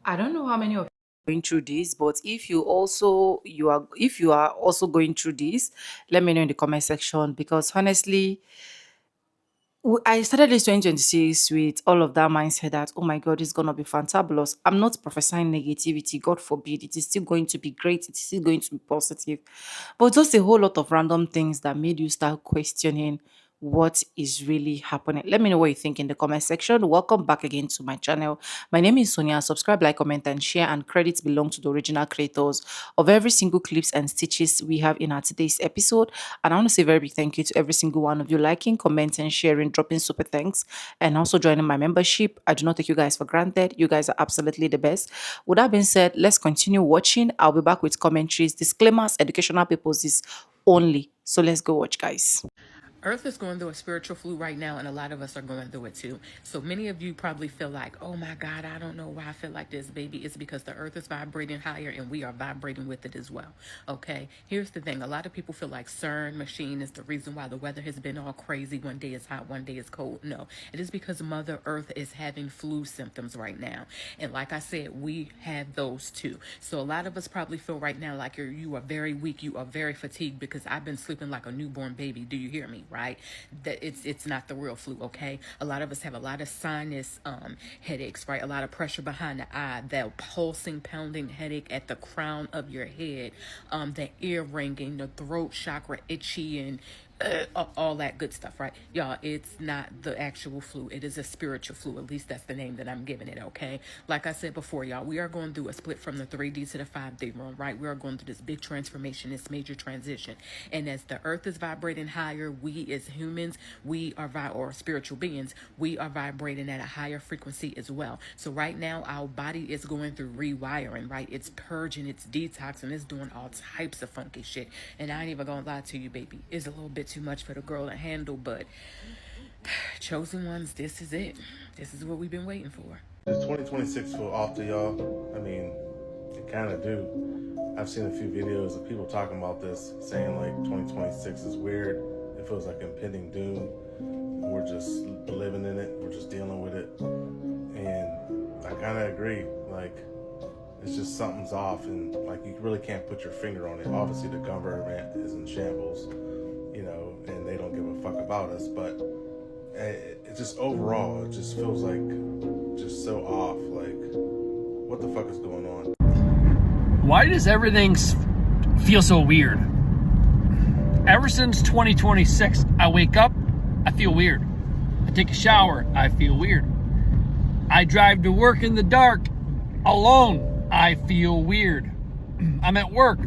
I don't know how many of you are going through this, but if you are also going through this, let me know in the comment section because honestly, I started this 2026 with all of that mindset that, oh my God, it's going to be fantabulous. I'm not prophesying negativity. God forbid. It is still going to be great. It is still going to be positive. But just a whole lot of random things that made you start questioning what is really happening. Let me know what you think in the comment section. Welcome back again to my channel. My name is Sonia. Subscribe, like, comment, and share. And credits belong to the original creators of every single clips and stitches we have in our today's episode. And I want to say a very big thank you to every single one of you liking, commenting, sharing, dropping super thanks, and also joining my membership. I do not take you guys for granted. You guys are absolutely the best. With that being said, let's continue watching. I'll be back with commentaries, disclaimers, educational purposes only. So let's go watch, guys. Earth is going through a spiritual flu right now, and a lot of us are going through it too. So many of you probably feel like, oh my God, I don't know why I feel like this, baby. It's because the earth is vibrating higher and we are vibrating with it as well. Okay, here's the thing. A lot of people feel like CERN machine is the reason why the weather has been all crazy. One day is hot, one day is cold. No, it is because Mother Earth is having flu symptoms right now. And like I said, we have those too. So a lot of us probably feel right now like you are very weak, you are very fatigued because I've been sleeping like a newborn baby. Do you hear me? Right? That it's not the real flu. Okay, a lot of us have a lot of sinus headaches, right? A lot of pressure behind the eye, that pulsing, pounding headache at the crown of your head, the ear ringing, the throat chakra itchy, and all that good stuff, right? Y'all, it's not the actual flu. It is a spiritual flu. At least that's the name that I'm giving it, okay? Like I said before, y'all, we are going through a split from the 3D to the 5D realm, right? We are going through this big transformation, this major transition. And as the earth is vibrating higher, we as humans, or spiritual beings, we are vibrating at a higher frequency as well. So right now, our body is going through rewiring, right? It's purging, it's detoxing, it's doing all types of funky shit. And I ain't even gonna lie to you, baby. It's a little bit too much for the girl to handle, but chosen ones, this is it. This is what we've been waiting for. Does 2026 feel off to y'all? I mean, it kind of do. I've seen a few videos of people talking about this, saying like 2026 is weird. It feels like impending doom. We're just living in it. We're just dealing with it. And I kind of agree. Like, it's just something's off, and like you really can't put your finger on it. Obviously, the government is in shambles, and they don't give a fuck about us. But it just overall, it just feels like just so off. Like, what the fuck is going on? Why does everything feel so weird? Ever since 2026, I wake up, I feel weird. I take a shower, I feel weird. I drive to work in the dark, alone, I feel weird. I'm at work,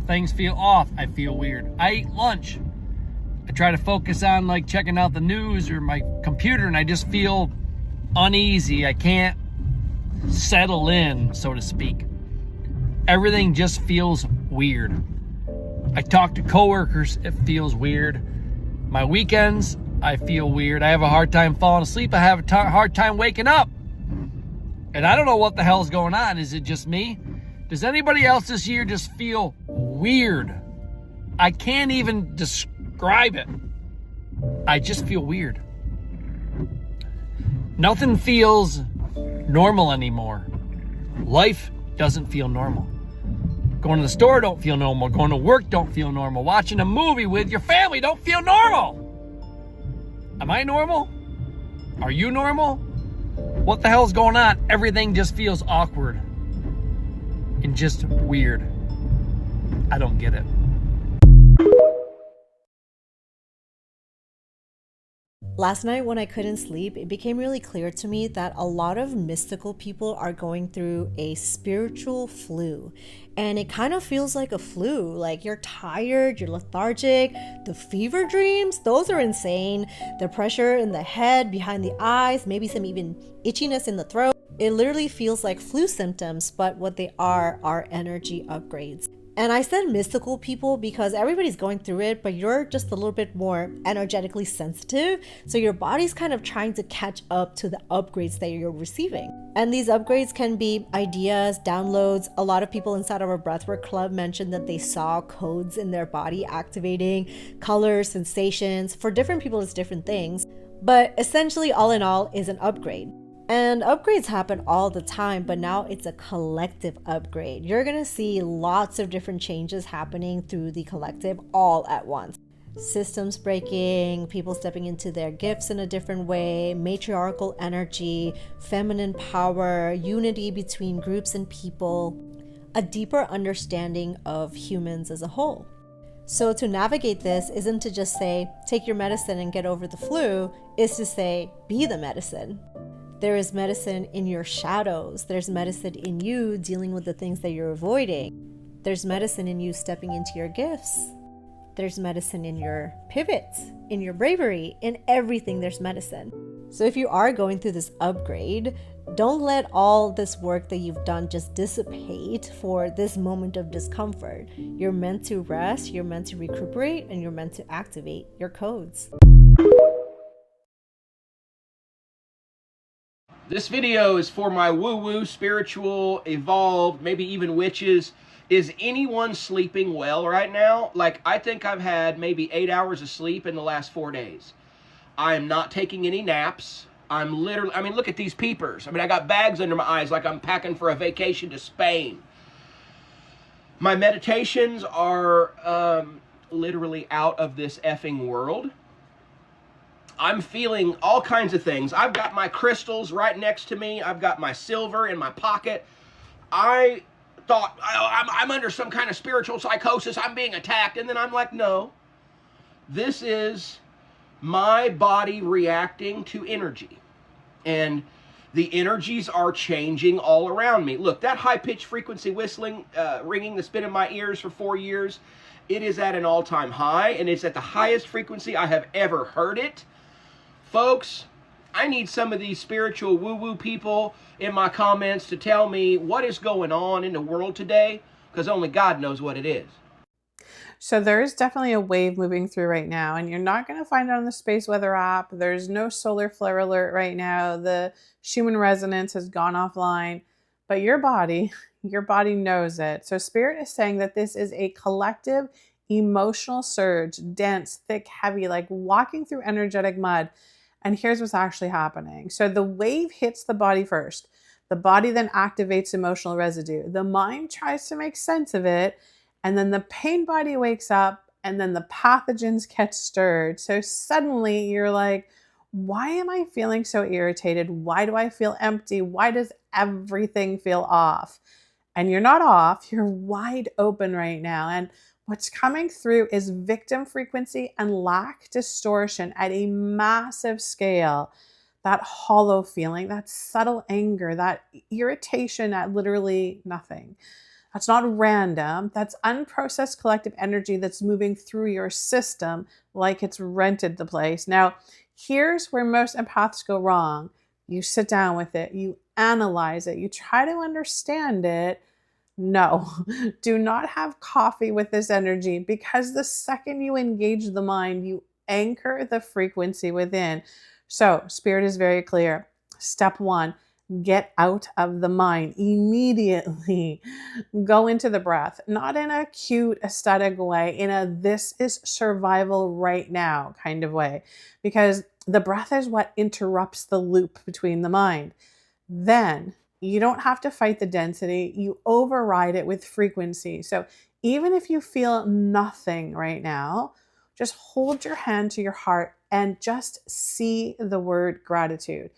things feel off, I feel weird. I eat lunch. I try to focus on like checking out the news or my computer, and I just feel uneasy. I can't settle in, so to speak. Everything just feels weird. I talk to coworkers, it feels weird. My weekends, I feel weird. I have a hard time falling asleep. I have a hard time waking up. And I don't know what the hell's going on. Is it just me? Does anybody else this year just feel weird? I can't even describe it. I just feel weird. Nothing feels normal anymore. Life doesn't feel normal. Going to the store don't feel normal. Going to work don't feel normal. Watching a movie with your family don't feel normal. Am I normal? Are you normal? What the hell's going on? Everything just feels awkward and just weird. I don't get it. Last night when I couldn't sleep, it became really clear to me that a lot of mystical people are going through a spiritual flu. And it kind of feels like a flu. Like you're tired, you're lethargic, the fever dreams, those are insane. The pressure in the head, behind the eyes, maybe some even itchiness in the throat. It literally feels like flu symptoms, but what they are energy upgrades. And I said mystical people because everybody's going through it, but you're just a little bit more energetically sensitive. So your body's kind of trying to catch up to the upgrades that you're receiving. And these upgrades can be ideas, downloads. A lot of people inside of our breathwork club mentioned that they saw codes in their body activating, colors, sensations. For different people, it's different things. But essentially, all in all, is an upgrade. And upgrades happen all the time, but now it's a collective upgrade. You're gonna see lots of different changes happening through the collective all at once. Systems breaking, people stepping into their gifts in a different way, matriarchal energy, feminine power, unity between groups and people, a deeper understanding of humans as a whole. So to navigate this isn't to just say, take your medicine and get over the flu, it's to say, be the medicine. There is medicine in your shadows. There's medicine in you dealing with the things that you're avoiding. There's medicine in you stepping into your gifts. There's medicine in your pivots, in your bravery, in everything there's medicine. So if you are going through this upgrade, don't let all this work that you've done just dissipate for this moment of discomfort. You're meant to rest, you're meant to recuperate, and you're meant to activate your codes. This video is for my woo-woo, spiritual, evolved, maybe even witches. Is anyone sleeping well right now? Like, I think I've had maybe 8 hours of sleep in the last 4 days. I am not taking any naps. I'm literally, I mean, look at these peepers. I mean, I got bags under my eyes like I'm packing for a vacation to Spain. My meditations are literally out of this effing world. I'm feeling all kinds of things. I've got my crystals right next to me. I've got my silver in my pocket. I thought, I'm under some kind of spiritual psychosis. I'm being attacked. And then I'm like, no. This is my body reacting to energy. And the energies are changing all around me. Look, that high-pitched frequency whistling, ringing that's been in my ears for 4 years, it is at an all-time high, and it's at the highest frequency I have ever heard it. Folks, I need some of these spiritual woo-woo people in my comments to tell me what is going on in the world today, because only God knows what it is. So there is definitely a wave moving through right now, and you're not going to find it on the space weather app. There's no solar flare alert right now. The Schumann resonance has gone offline, but your body knows it. So Spirit is saying that this is a collective emotional surge, dense, thick, heavy, like walking through energetic mud. And here's what's actually happening. So the wave hits the body first. The body then activates emotional residue. The mind tries to make sense of it. And then the pain body wakes up, and then the pathogens get stirred. So suddenly you're like, why am I feeling so irritated? Why do I feel empty? Why does everything feel off? And you're not off, you're wide open right now. And what's coming through is victim frequency and lack distortion at a massive scale. That hollow feeling, that subtle anger, that irritation at literally nothing. That's not random. That's unprocessed collective energy that's moving through your system like it's rented the place. Now, here's where most empaths go wrong. You sit down with it, you analyze it, you try to understand it. No, do not have coffee with this energy, because the second you engage the mind, you anchor the frequency within. So Spirit is very clear. Step 1, get out of the mind immediately. Go into the breath, not in a cute aesthetic way, in a this is survival right now kind of way, because the breath is what interrupts the loop between the mind. Then you don't have to fight the density. You override it with frequency. So even if you feel nothing right now, just hold your hand to your heart and just see the word gratitude.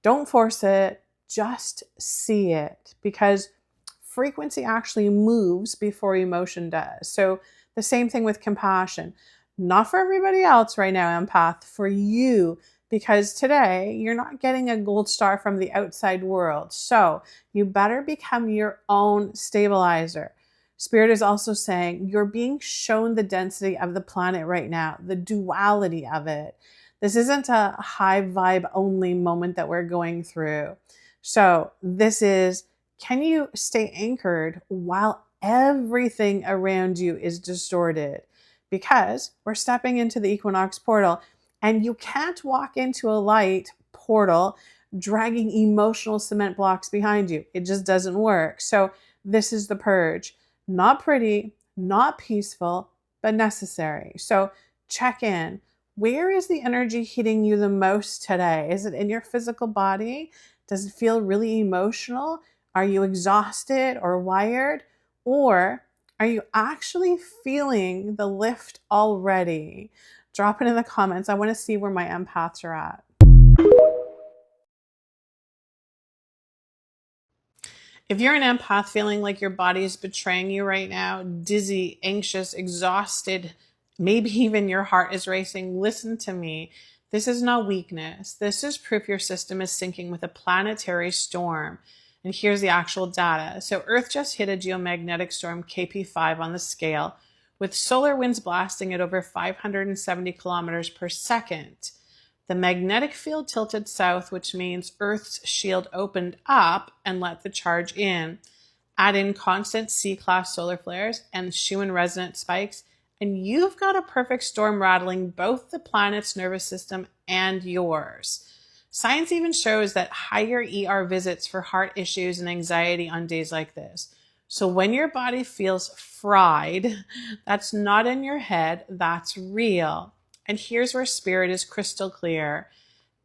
Don't force it, just see it, because frequency actually moves before emotion does. So the same thing with compassion. Not for everybody else right now, empath, for you, because today you're not getting a gold star from the outside world. So you better become your own stabilizer. Spirit is also saying you're being shown the density of the planet right now, the duality of it. This isn't a high vibe only moment that we're going through. So this is, can you stay anchored while everything around you is distorted? Because we're stepping into the equinox portal, and you can't walk into a light portal dragging emotional cement blocks behind you. It just doesn't work. So this is the purge. Not pretty, not peaceful, but necessary. So check in. Where is the energy hitting you the most today? Is it in your physical body? Does it feel really emotional? Are you exhausted or wired? Or are you actually feeling the lift already? Drop it in the comments. I want to see where my empaths are at. If you're an empath feeling like your body is betraying you right now, dizzy, anxious, exhausted, maybe even your heart is racing, listen to me. This is not weakness. This is proof your system is syncing with a planetary storm. And here's the actual data. So Earth just hit a geomagnetic storm KP5 on the scale, with solar winds blasting at over 570 kilometers per second. The magnetic field tilted south, which means Earth's shield opened up and let the charge in. Add in constant C-class solar flares and Schumann resonance spikes, and you've got a perfect storm rattling both the planet's nervous system and yours. Science even shows that higher ER visits for heart issues and anxiety on days like this. So when your body feels fried, that's not in your head, that's real. And here's where spirit is crystal clear.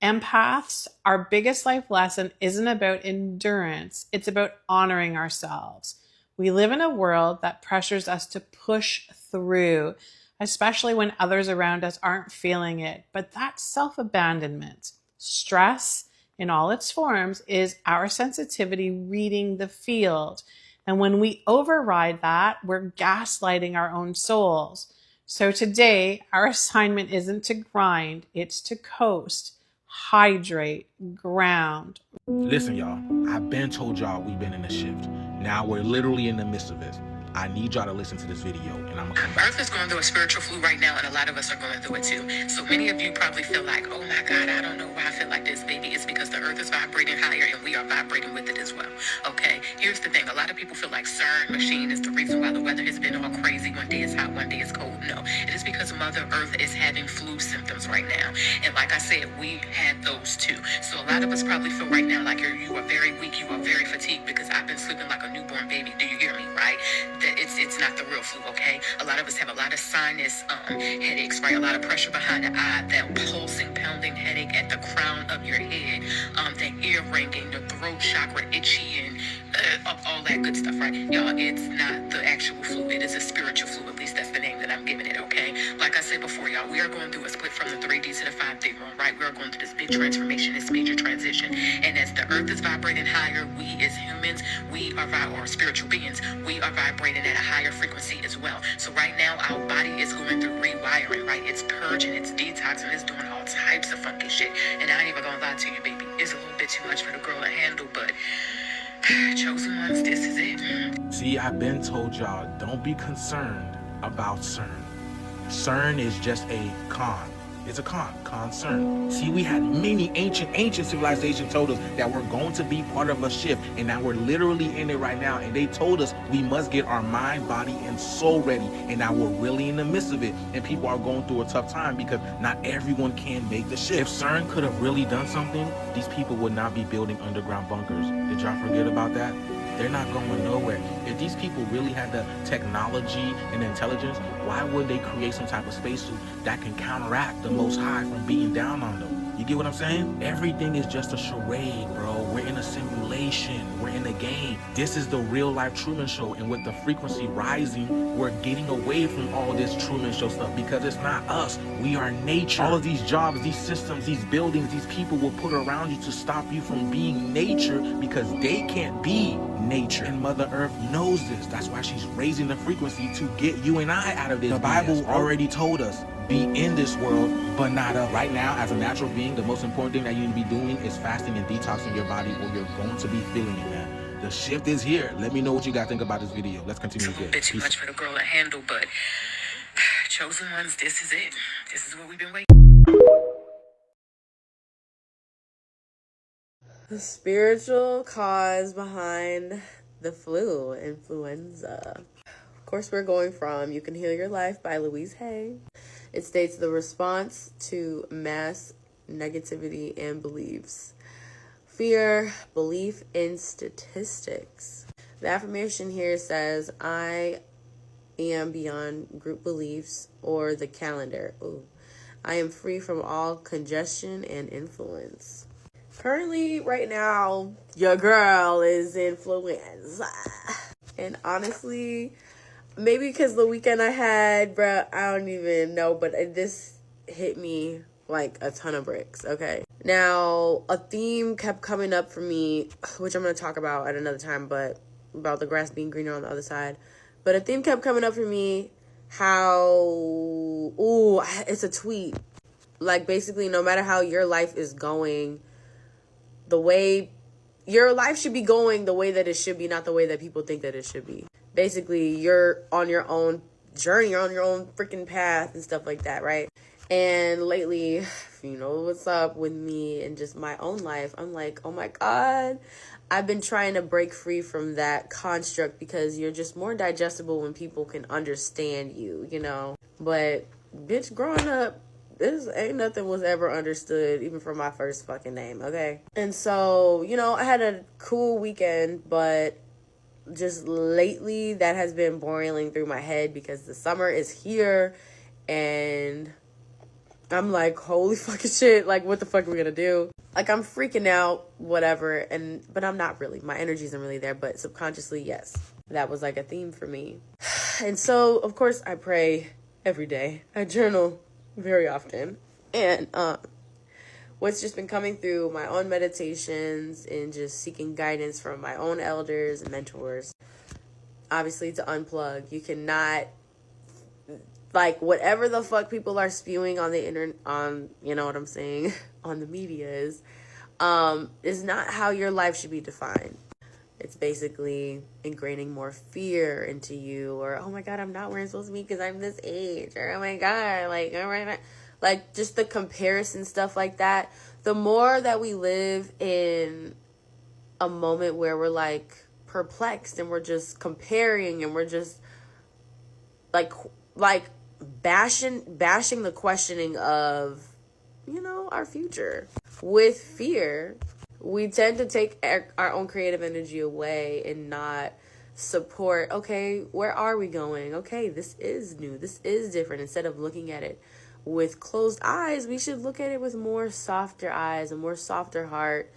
Empaths, our biggest life lesson isn't about endurance. It's about honoring ourselves. We live in a world that pressures us to push through, especially when others around us aren't feeling it. But that's self-abandonment. Stress, in all its forms, is our sensitivity reading the field. And when we override that, we're gaslighting our own souls. So today, our assignment isn't to grind, it's to coast, hydrate, ground. Listen, y'all, I've been told y'all we've been in a shift. Now we're literally in the midst of it. I need y'all to listen to this video, and I'm gonna come back. Earth is going through a spiritual flu right now, and a lot of us are going through it too. So many of you probably feel like, oh my God, I don't know why I feel like this, baby. It's because the Earth is vibrating higher, and we are vibrating with it as well. Okay, here's the thing. A lot of people feel like CERN machine is the reason why the weather has been all crazy. One day it's hot, one day it's cold. No, it is because Mother Earth is having flu symptoms right now. And like I said, we had those too. So a lot of us probably feel right now like you are very weak, you are very fatigued, because I've been sleeping like a newborn baby. Do you hear me, right? That it's not the real flu, okay? A lot of us have a lot of sinus headaches, right? A lot of pressure behind the eye, that pulsing, pounding headache at the crown of your head, that ear ringing, the throat chakra itchy, and all that good stuff, right? Y'all, it's not the actual flu. It is a spiritual flu. At least that's the name that I'm giving it, okay? Like I said before, y'all, we are going through a split from the 3D to the 5D realm, right? We are going through this big transformation, this major transition. And as the Earth is vibrating higher, we as humans, or spiritual beings, we are vibrating at a higher frequency as well. So right now, our body is going through rewiring, right? It's purging, it's detoxing, it's doing all types of funky shit. And I ain't even gonna lie to you, baby. It's a little bit too much for the girl to handle, but chosen ones, this is it. See, I've been told y'all, don't be concerned about CERN. CERN is just a con. It's a CERN. See, we had many ancient civilizations told us that we're going to be part of a shift, and now we're literally in it right now. And they told us we must get our mind, body, and soul ready. And now we're really in the midst of it, and people are going through a tough time because not everyone can make the shift. If CERN could have really done something, these people would not be building underground bunkers. Did y'all forget about that? They're not going nowhere. If these people really had the technology and intelligence, why would they create some type of spacesuit that can counteract the Most High from beating down on them? You get what I'm saying? Everything is just a charade, bro. We're in a simulation. We're in a game. This is the real life Truman Show. And with the frequency rising, we're getting away from all this Truman Show stuff because it's not us. We are nature. All of these jobs, these systems, these buildings, these people will put around you to stop you from being nature because they can't be nature. And Mother Earth knows this. That's why she's raising the frequency to get you and I out of this. The Bible already told us, be in this world, but not of. Right now, as a natural being, the most important thing that you need to be doing is fasting and detoxing your body, or you're going to be feeling it, man. The shift is here. Let me know what you guys think about this video. Let's continue It's a little bit too much for the girl to handle, but chosen ones, this is it. This is what we've been waiting. The spiritual cause behind the flu, influenza. Of course, we're going from You Can Heal Your Life by Louise Hay. It states the response to mass negativity and beliefs. Fear, belief in statistics. The affirmation here says, I am beyond group beliefs or the calendar. Ooh. I am free from all congestion and influence. Currently, right now, your girl is influenza. And honestly, maybe because the weekend I had, bruh, I don't even know, but this hit me like a ton of bricks, okay? Now, a theme kept coming up for me, which I'm going to talk about at another time, but about the grass being greener on the other side. But a theme kept coming up for me, it's a tweet. Like, basically, no matter how your life is going, the way your life should be going the way that it should be, not the way that people think that it should be. Basically, you're on your own journey, you're on your own freaking path and stuff like that, right? And lately, you know what's up with me and just my own life, I'm like, oh my God, I've been trying to break free from that construct because you're just more digestible when people can understand you, you know? But, bitch, growing up, this ain't nothing was ever understood, even for my first fucking name, okay? And so, you know, I had a cool weekend, but just lately that has been boiling through my head because the summer is here and I'm like, holy fucking shit, like, what the fuck are we gonna do? Like, I'm freaking out, whatever, but I'm not really. My energy isn't really there, but subconsciously, yes. That was like a theme for me. And so, of course, I pray every day. I journal very often. And what's just been coming through my own meditations and just seeking guidance from my own elders and mentors, obviously, to unplug. You cannot, like, whatever the fuck people are spewing on the internet, you know what I'm saying, on the media is not how your life should be defined. It's basically ingraining more fear into you, or, oh my God, I'm not where I'm supposed to be because I'm this age, or, oh my God, like, all right, like, just the comparison stuff like that. The more that we live in a moment where we're, like, perplexed and we're just comparing and we're just, like bashing the questioning of, you know, our future with fear, we tend to take our own creative energy away and not support, okay, where are we going? Okay, this is new. This is different. Instead of looking at it with closed eyes, we should look at it with more softer eyes, a more softer heart.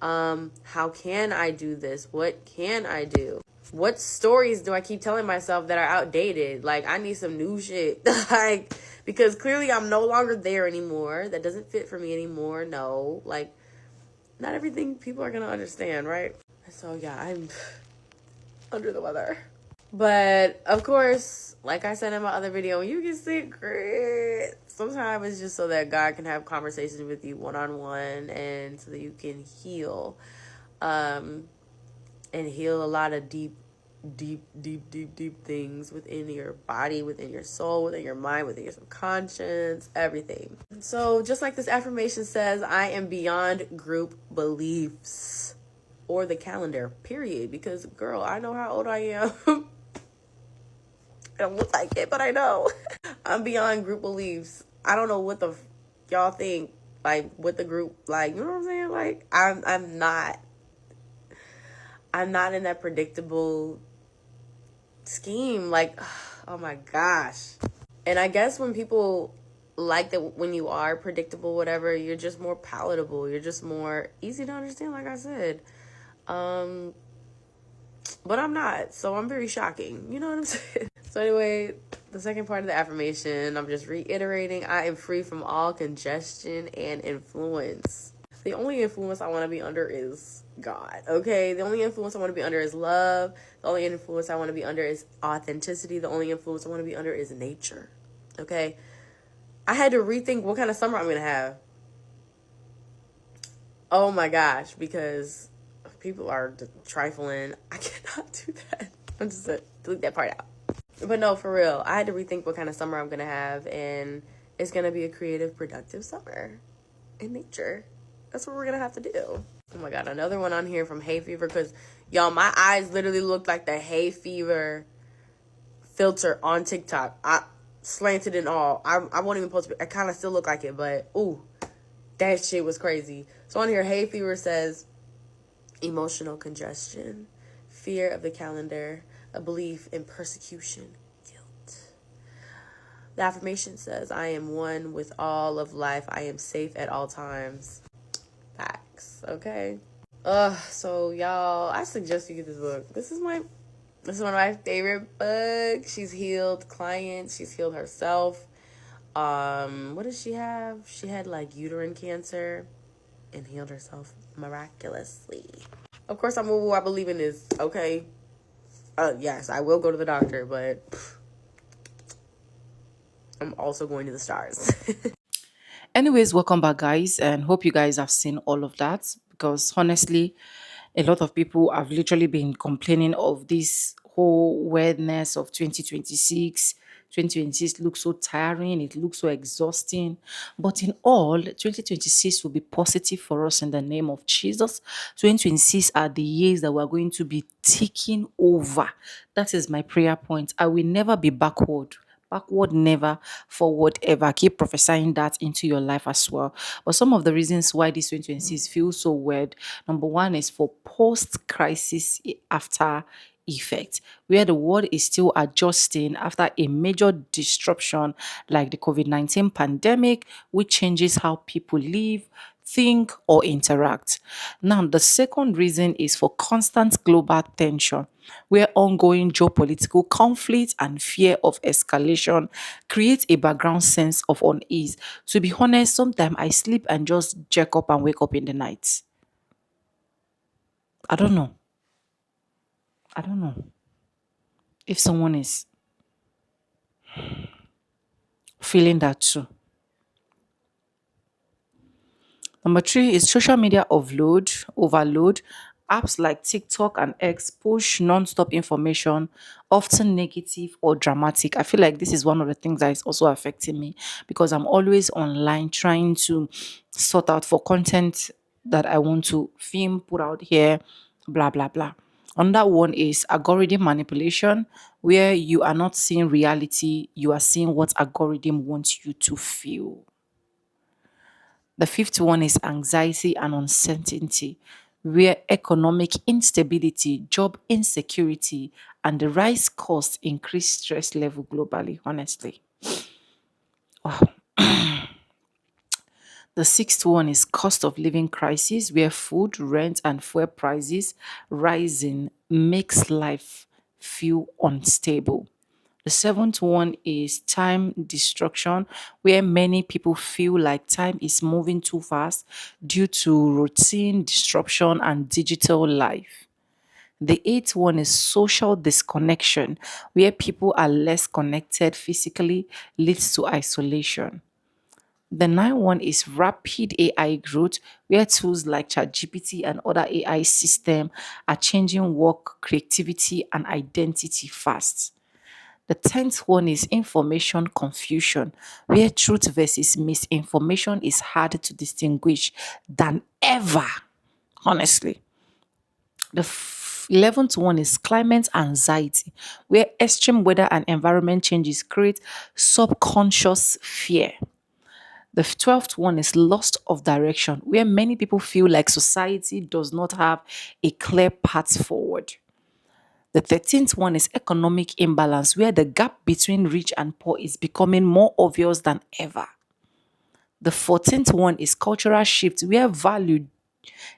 How can I do this? What can I do? What stories do I keep telling myself that are outdated? Like, I need some new shit. Like, because clearly I'm no longer there anymore. That doesn't fit for me anymore. No, like, not everything people are gonna understand, right? So yeah, I'm under the weather. But of course, like I said in my other video, you can secret. Sometimes it's just so that God can have conversations with you one-on-one and so that you can heal. And heal a lot of deep things within your body, within your soul, within your mind, within your subconscious, everything. So just like this affirmation says, I am beyond group beliefs or the calendar, period. Because, girl, I know how old I am. I don't look like it, but I know. I'm beyond group beliefs. I don't know what y'all think, like, with the group, like, you know what I'm saying? Like, I'm not in that predictable scheme. Like, oh my gosh. And I guess when people like that, when you are predictable, whatever, you're just more palatable. You're just more easy to understand, like I said. But I'm not. So I'm very shocking. You know what I'm saying? So anyway, the second part of the affirmation, I'm just reiterating, I am free from all congestion and influence. The only influence I want to be under is God, okay? The only influence I want to be under is love. The only influence I want to be under is authenticity. The only influence I want to be under is nature, okay? I had to rethink what kind of summer I'm going to have. Oh my gosh, because people are trifling. I cannot do that. I'm just going to delete that part out. But no, for real, I had to rethink what kind of summer I'm going to have, and it's going to be a creative, productive summer in nature. That's what we're gonna have to do. Oh my God, another one on here from hay fever, because y'all, my eyes literally looked like the hay fever filter on TikTok. I slanted and all. I won't even post it. I kind of still look like it, but ooh, that shit was crazy. So on here, hay fever says emotional congestion, fear of the calendar, a belief in persecution, guilt. The affirmation says, I am one with all of life. I am safe at all times. Facts. Okay. So y'all, I suggest you get this book. This is one of my favorite books. She's healed clients. She's healed herself. What does she have? She had like uterine cancer and healed herself miraculously. Of course, I'm woo. I believe in this. Okay. Yes, I will go to the doctor, but I'm also going to the stars. Anyways, welcome back, guys, and hope you guys have seen all of that because honestly, a lot of people have literally been complaining of this whole weirdness of 2026. 2026 looks so tiring, it looks so exhausting. But in all, 2026 will be positive for us in the name of Jesus. 2026 are the years that we're going to be taking over. That is my prayer point. I will never be backward never, forward ever. Keep prophesying that into your life as well. But some of the reasons why this 2026 feels so weird, number one is for post crisis after effect, where the world is still adjusting after a major disruption like the COVID-19 pandemic, which changes how people live, think, or interact. Now, the second reason is for constant global tension, where ongoing geopolitical conflict and fear of escalation create a background sense of unease. To be honest, sometimes I sleep and just jack up and wake up in the night. I don't know. I don't know if someone is feeling that too. Number three is social media overload. Apps like TikTok and X push non-stop information, often negative or dramatic. I feel like this is one of the things that is also affecting me because I'm always online trying to sort out for content that I want to film, put out here, blah blah blah. Another one is algorithm manipulation, where you are not seeing reality, you are seeing what algorithm wants you to feel. The fifth one is anxiety and uncertainty, where economic instability, job insecurity, and the rise cost increase stress level globally, honestly. Wow. The sixth one is cost of living crisis, where food, rent, and fuel prices rising makes life feel unstable. The seventh one is time destruction, where many people feel like time is moving too fast due to routine disruption and digital life. The eighth one is social disconnection, where people are less connected physically, leads to isolation. The ninth one is rapid AI growth, where tools like ChatGPT and other AI systems are changing work, creativity, and identity fast. The tenth one is information confusion, where truth versus misinformation is harder to distinguish than ever, honestly. The 11th one is climate anxiety, where extreme weather and environment changes create subconscious fear. The 12th one is loss of direction, where many people feel like society does not have a clear path forward. The 13th one is economic imbalance, where the gap between rich and poor is becoming more obvious than ever. The 14th one is cultural shift, where value,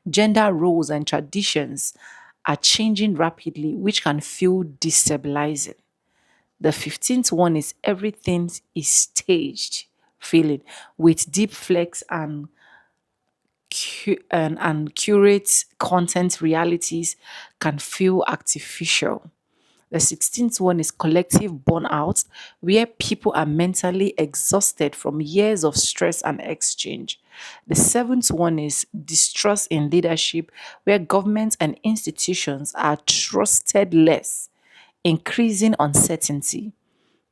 gender roles, and traditions are changing rapidly, which can feel destabilizing. The 15th one is everything is staged feeling, with deep flex and curate content realities can feel artificial. The 16th one is collective burnout, where people are mentally exhausted from years of stress and exchange. The seventh one is distrust in leadership, where governments and institutions are trusted less, increasing uncertainty.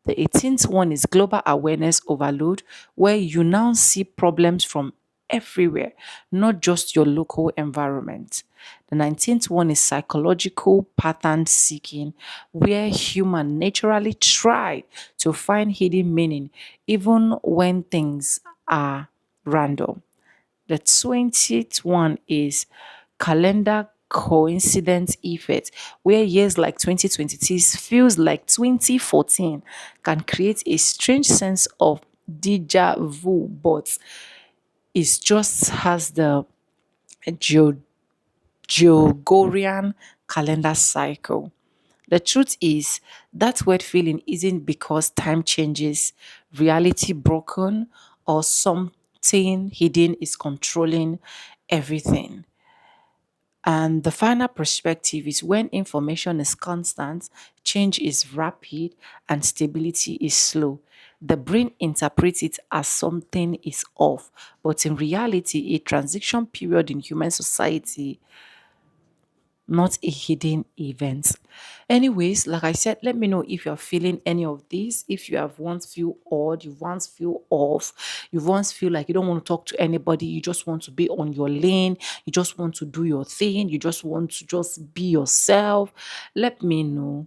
The 18th one is global awareness overload, where you now see problems from everywhere, not just your local environment. The 19th one is psychological pattern seeking, where humans naturally try to find hidden meaning even when things are random. The 20th one is calendar coincidence effect, where years like 2022 feels like 2014 can create a strange sense of deja vu, but it just has the Geo- Gregorian calendar cycle. The truth is, that weird feeling isn't because time changes, reality broken, or something hidden is controlling everything. And the final perspective is when information is constant, change is rapid, and stability is slow. The brain interprets it as something is off, but in reality, a transition period in human society, not a hidden event. Anyways, like I said, let me know if you're feeling any of these. If you have once feel odd, you once feel off, you once feel like you don't want to talk to anybody, you just want to be on your lane, you just want to do your thing, you just want to just be yourself. Let me know.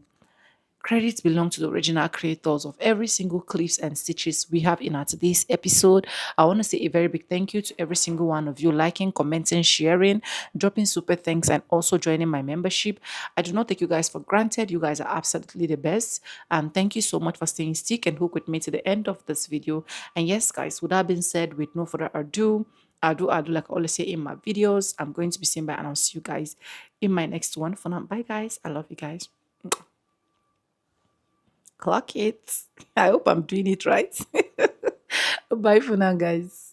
Credits belong to the original creators of every single clips and stitches we have in our today's episode. I want to say a very big thank you to every single one of you liking, commenting, sharing, dropping super thanks, and also joining my membership. I do not take you guys for granted. You guys are absolutely the best. And thank you so much for staying stick and hook with me to the end of this video. And yes, guys, with that being said, with no further ado, I do like I always say in my videos. I'm going to be saying bye and I'll see you guys in my next one. For now, bye guys. I love you guys. Clock it. I hope I'm doing it right. Bye for now, guys.